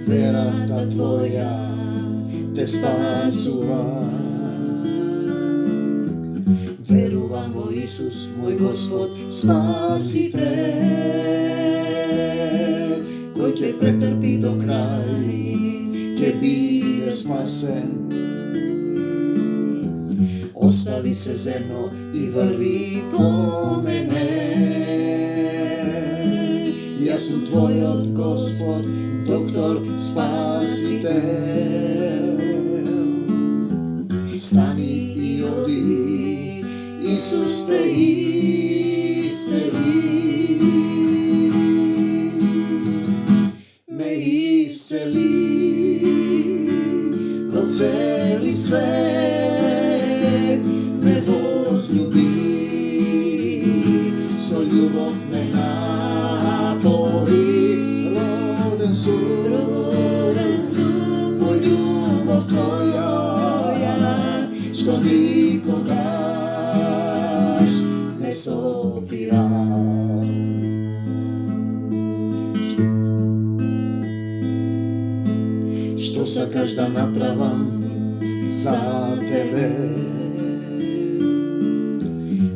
верата Твоја те спасува. Верувам во Исус, мој Господ, Спасител, кој ќе претрпи до крај, ќе биде спасен. Остави се земно и врви по мене. Јас сум Твојот Господ, доктор, Спасител. Стани и оди, Исус те исцели. Ме исцели во цели свет, ме возлюби, со љубов ме напои. Роден сум по љубов Твоја, што никогаш не сопира. Што сакаш да направам за Тебе?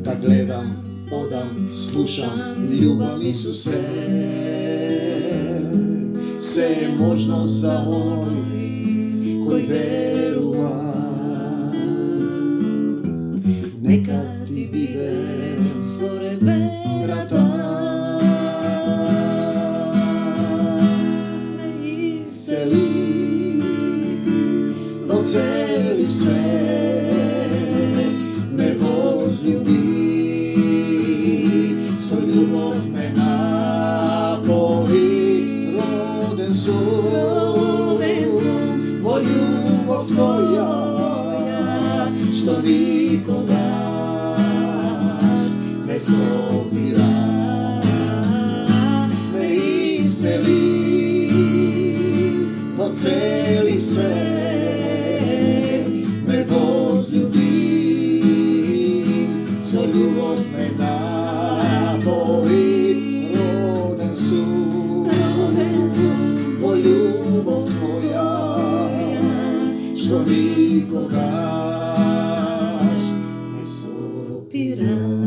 Да гледам, одам, слушам, љубам Исусе. Се е можно за оној кој верува. Нека ти биде според верата. Ме исцели во цели свет, ме возлюби, со љубов ме напои. Роден сум во љубов Твоја, што никогаш не сопира. Ме исцели во цели свет, ме возлюби, со љубов ме напои. Роден сум во љубов Твоја, што никогаш не сопира.